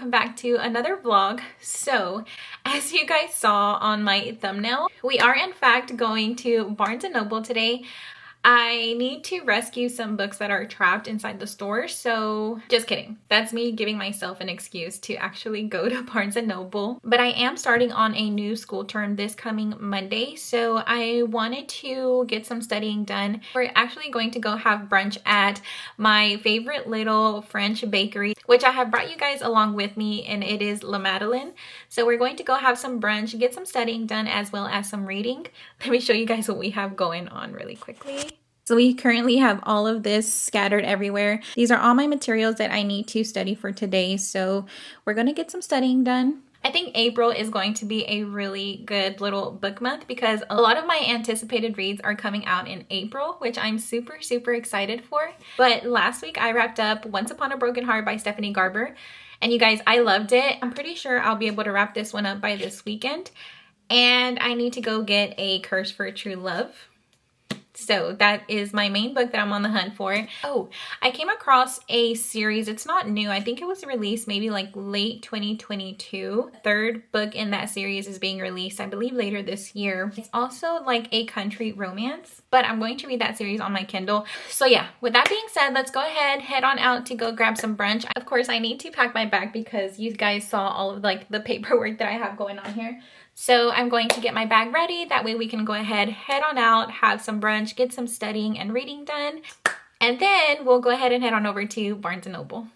Back to another vlog. So as you guys saw on my thumbnail, we are in fact going to Barnes & Noble today. I need to rescue some books that are trapped inside the store. So just kidding. That's me giving myself an excuse to actually go to Barnes & Noble. But I am starting on a new school term this coming Monday. So I wanted to get some studying done. We're actually going to go have brunch at my favorite little French bakery, which I have brought you guys along with me, and it is La Madeleine. So we're going to go have some brunch, get some studying done, as well as some reading. Let me show you guys what we have going on really quickly. So we currently have all of this scattered everywhere. These are all my materials that I need to study for today. So we're going to get some studying done. I think April is going to be a really good little book month because a lot of my anticipated reads are coming out in April, which I'm super excited for. But last week I wrapped up Once Upon a Broken Heart by Stephanie Garber. And you guys, I loved it. I'm pretty sure I'll be able to wrap this one up by this weekend. And I need to go get A Curse for True Love. So that is my main book that I'm on the hunt for. Oh, I came across a series. It's not new. I think it was released maybe like late 2022. Third book in that series is being released, I believe, later this year. It's also like a country romance, but I'm going to read that series on my Kindle. So yeah, with that being said, let's go ahead, head on out to go grab some brunch. Of course, I need to pack my bag because you guys saw all of like the paperwork that I have going on here. So I'm going to get my bag ready. That way we can go ahead, head on out, have some brunch, get some studying and reading done. And then we'll go ahead and head on over to Barnes & Noble.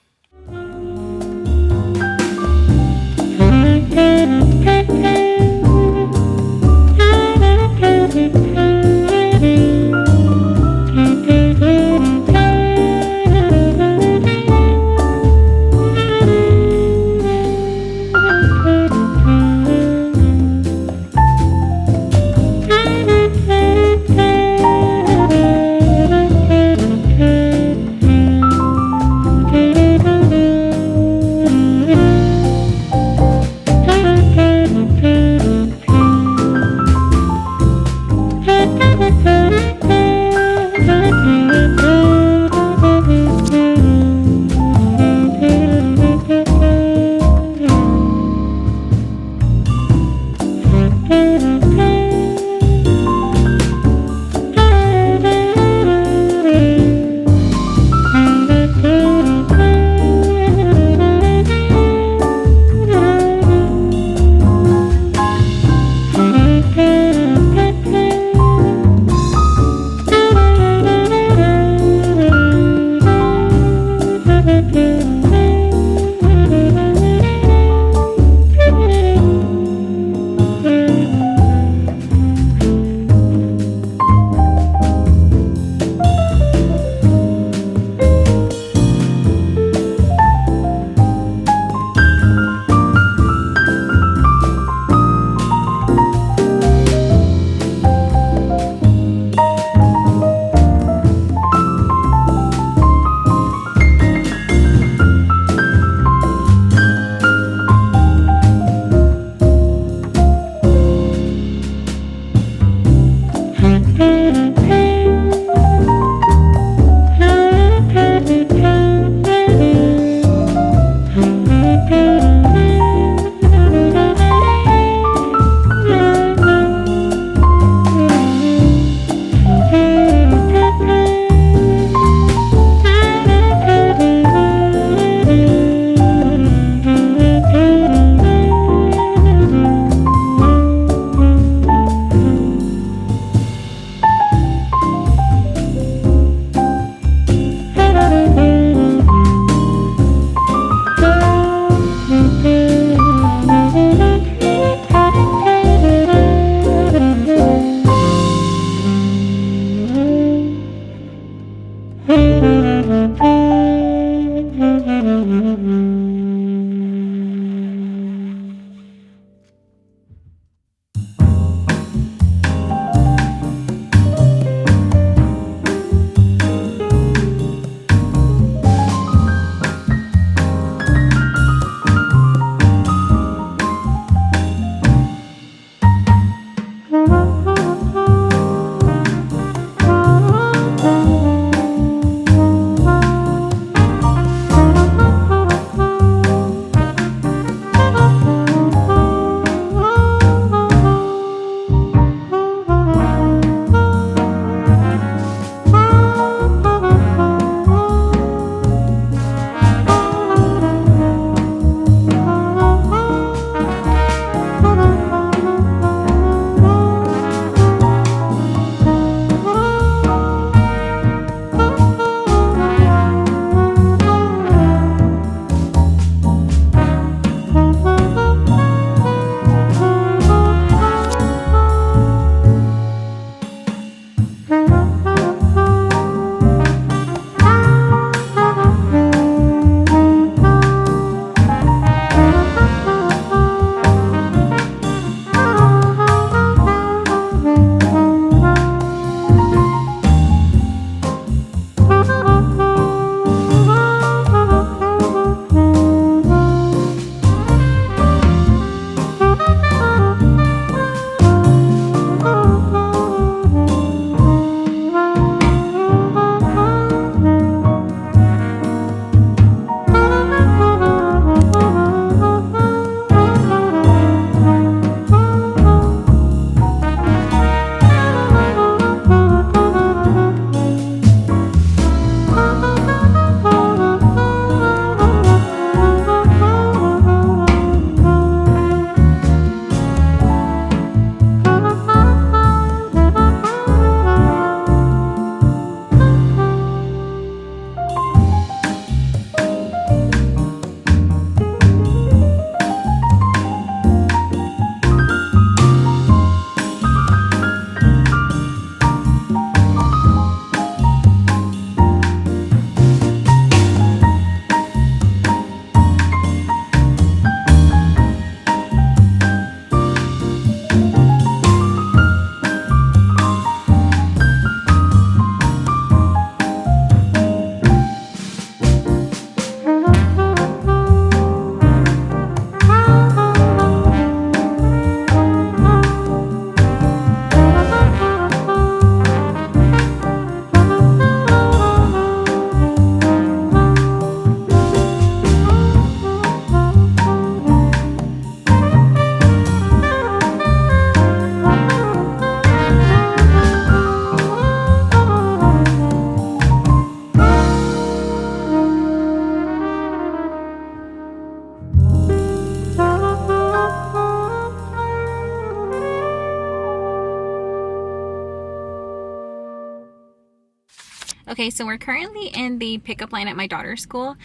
Okay, so we're currently in the pickup line at my daughter's school,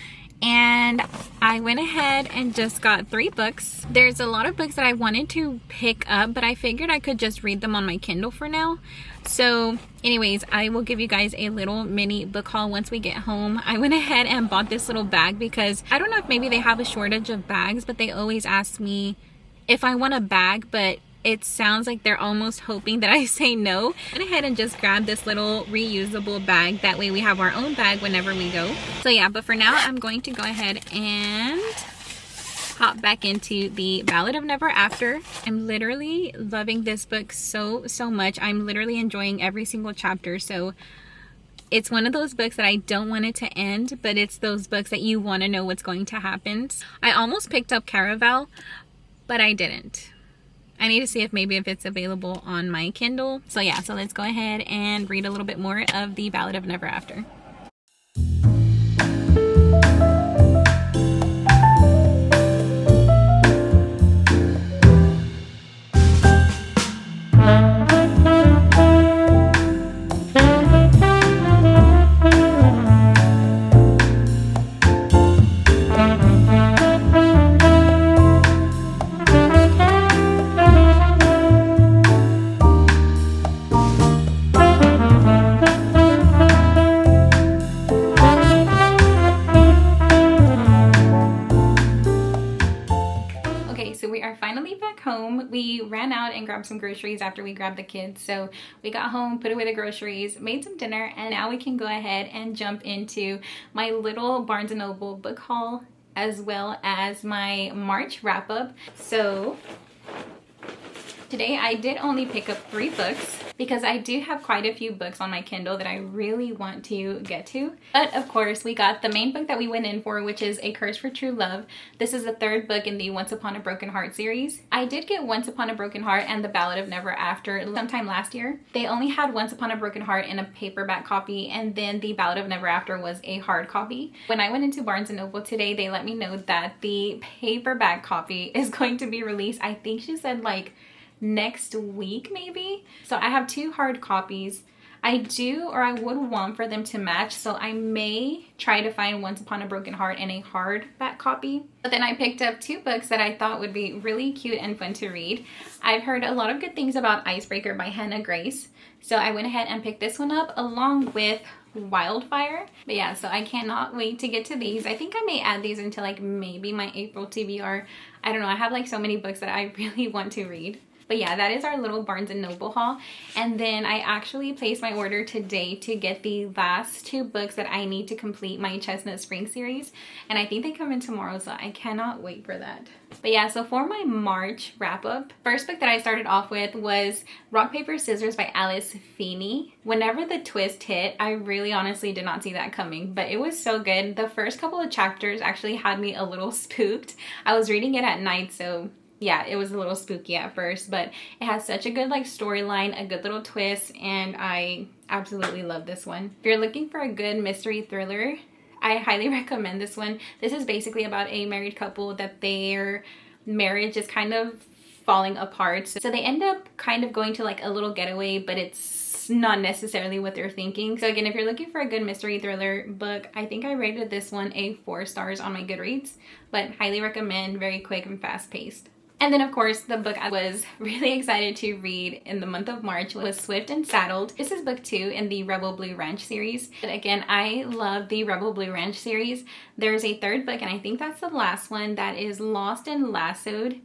and I went ahead and just got 3 books. There's a lot of books that I wanted to pick up, but I figured I could just read them on my Kindle for now. So anyways, I will give you guys a little mini book haul once we get home. I went ahead and bought this little bag because I don't know if maybe they have a shortage of bags, but they always ask me if I want a bag, but it sounds like they're almost hoping that I say no. I went ahead and just grabbed this little reusable bag. That way we have our own bag whenever we go. So yeah, but for now I'm going to go ahead and hop back into the Ballad of Never After. I'm literally loving this book so much. I'm literally enjoying every single chapter. So it's one of those books that I don't want it to end, but it's those books that you want to know what's going to happen. I almost picked up Caraval, but I didn't. I need to see if it's available on my Kindle. So yeah, so let's go ahead and read a little bit more of the Ballad of Never After. home. We ran out and grabbed some groceries after we grabbed the kids. So we got home, put away the groceries, made some dinner, and now we can go ahead and jump into my little Barnes & Noble book haul as well as my March wrap up. So today I did only pick up 3 books because I do have quite a few books on my Kindle that I really want to get to. But of course, we got the main book that we went in for, which is A Curse for True Love. This is the 3rd book in the Once Upon a Broken Heart series. I did get Once Upon a Broken Heart and The Ballad of Never After sometime last year. They only had Once Upon a Broken Heart in a paperback copy, and then The Ballad of Never After was a hard copy. When I went into Barnes & Noble today, they let me know that the paperback copy is going to be released, I think she said like next week maybe. So I have 2 hard copies. I would want for them to match, so I may try to find Once Upon a Broken Heart in a hardback copy. But then I picked up 2 books that I thought would be really cute and fun to read. I've heard a lot of good things about Icebreaker by Hannah Grace, so I went ahead and picked this one up along with Wildfire. But yeah, so I cannot wait to get to these. I think I may add these into like maybe my April TBR. I don't know, I have like so many books that I really want to read. But yeah, that is our little Barnes & Noble haul. And then I actually placed my order today to get the last 2 books that I need to complete my Chestnut Spring series. And I think they come in tomorrow, so I cannot wait for that. But yeah, so for my March wrap up, first book that I started off with was Rock, Paper, Scissors by Alice Feeney. Whenever the twist hit, I really honestly did not see that coming, but it was so good. The first couple of chapters actually had me a little spooked. I was reading it at night, so yeah, it was a little spooky at first, but it has such a good like storyline, a good little twist, and I absolutely love this one. If you're looking for a good mystery thriller, I highly recommend this one. This is basically about a married couple that their marriage is kind of falling apart. So they end up kind of going to like a little getaway, but it's not necessarily what they're thinking. So again, if you're looking for a good mystery thriller book, I think I rated this one a 4 stars on my Goodreads, but highly recommend, very quick and fast paced. And then of course, the book I was really excited to read in the month of March was Swift and Saddled. This is book 2 in the Rebel Blue Ranch series. But again, I love the Rebel Blue Ranch series. There's a 3rd book, and I think that's the last one, that is Lost and Lassoed.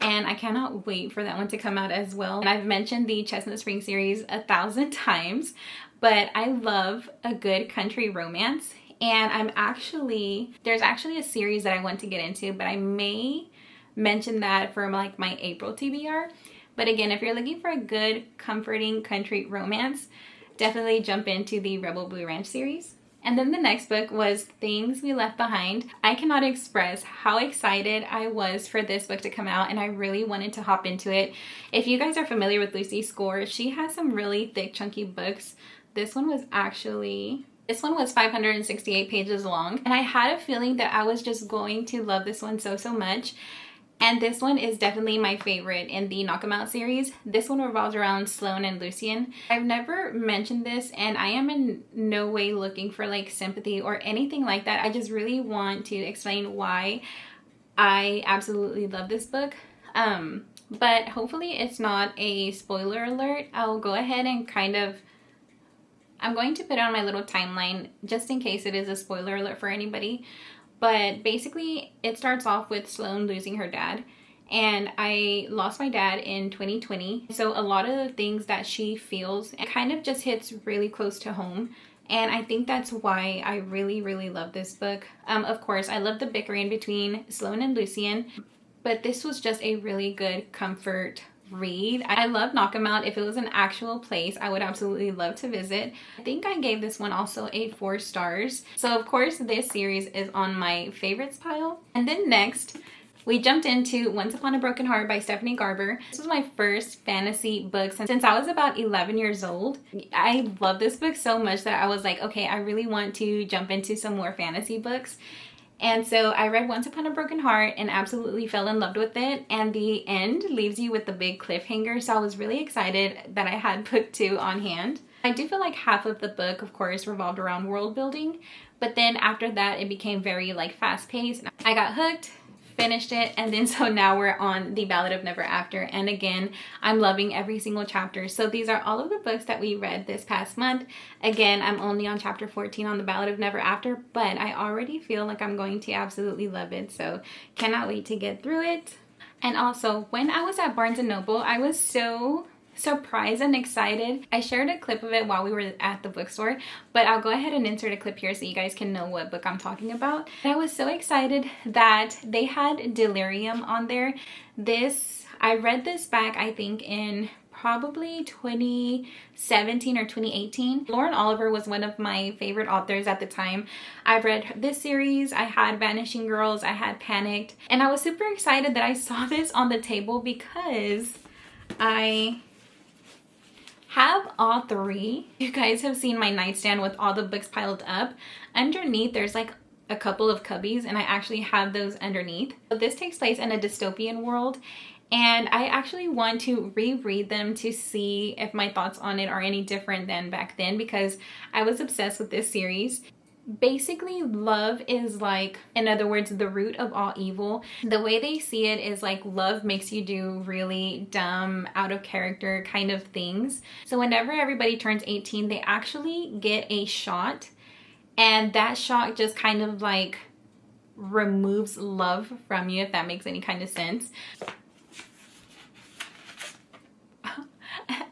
And I cannot wait for that one to come out as well. And I've mentioned the Chestnut Spring series 1,000 times, but I love a good country romance. And there's actually a series that I want to get into, but I may mention that for like my April TBR. But again, if you're looking for a good comforting country romance, definitely jump into the Rebel Blue Ranch series. And then the next book was Things We Left Behind. I cannot express how excited I was for this book to come out, and I really wanted to hop into it. If you guys are familiar with Lucy Score, she has some really thick chunky books. This one was 568 pages long, and I had a feeling that I was just going to love this one so much. And this one is definitely my favorite in the Knock 'Em Out series. This one revolves around Sloane and Lucien. I've never mentioned this, and I am in no way looking for like sympathy or anything like that. I just really want to explain why I absolutely love this book. But hopefully it's not a spoiler alert. I'll go ahead and I'm going to put it on my little timeline just in case it is a spoiler alert for anybody. But basically, it starts off with Sloane losing her dad. And I lost my dad in 2020. So a lot of the things that she feels, it kind of just hits really close to home. And I think that's why I really love this book. Of course, I love the bickering between Sloane and Lucien. But this was just a really good comfort read. I love Knock 'Em Out. If it was an actual place, I would absolutely love to visit. I think I gave this one also a 4 stars. So of course this series is on my favorites pile. And then next we jumped into Once Upon a Broken Heart by Stephanie Garber. This was my first fantasy book since I was about 11 years old. I love this book so much that I was like, okay, I really want to jump into some more fantasy books. And so I read Once Upon a Broken Heart and absolutely fell in love with it. And the end leaves you with the big cliffhanger. So I was really excited that I had book 2 on hand. I do feel like half of the book, of course, revolved around world building. But then after that, it became very like fast paced. I got hooked, finished it, and then so now we're on The Ballad of Never After. And again, I'm loving every single chapter. So these are all of the books that we read this past month. Again, I'm only on chapter 14 on The Ballad of Never After, but I already feel like I'm going to absolutely love it. So cannot wait to get through it. And also, when I was at Barnes & Noble, I was so surprised and excited. I shared a clip of it while we were at the bookstore, but I'll go ahead and insert a clip here so you guys can know what book I'm talking about. And I was so excited that they had Delirium on there. I read this back, I think, in probably 2017 or 2018. Lauren Oliver was one of my favorite authors at the time. I read this series, I had Vanishing Girls, I had Panicked, and I was super excited that I saw this on the table because I have all three. You guys have seen my nightstand with all the books piled up. Underneath there's like a couple of cubbies, and I actually have those underneath. So this takes place in a dystopian world, and I actually want to reread them to see if my thoughts on it are any different than back then, because I was obsessed with this series. Basically, love is like, in other words, the root of all evil. The way they see it is like love makes you do really dumb, out of character kind of things. So whenever everybody turns 18, they actually get a shot, and that shot just kind of like removes love from you, if that makes any kind of sense.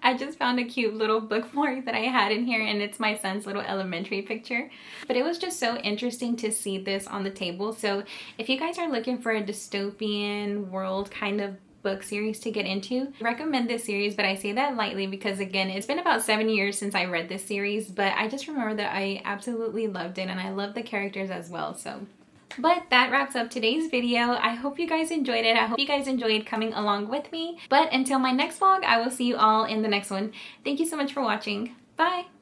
I just found a cute little bookmark that I had in here, and it's my son's little elementary picture. But it was just so interesting to see this on the table. So if you guys are looking for a dystopian world kind of book series to get into, I recommend this series, but I say that lightly because, again, it's been about 7 years since I read this series, but I just remember that I absolutely loved it, and I love the characters as well. So but that wraps up today's video. I hope you guys enjoyed it. I hope you guys enjoyed coming along with me. But until my next vlog, I will see you all in the next one. Thank you so much for watching. Bye!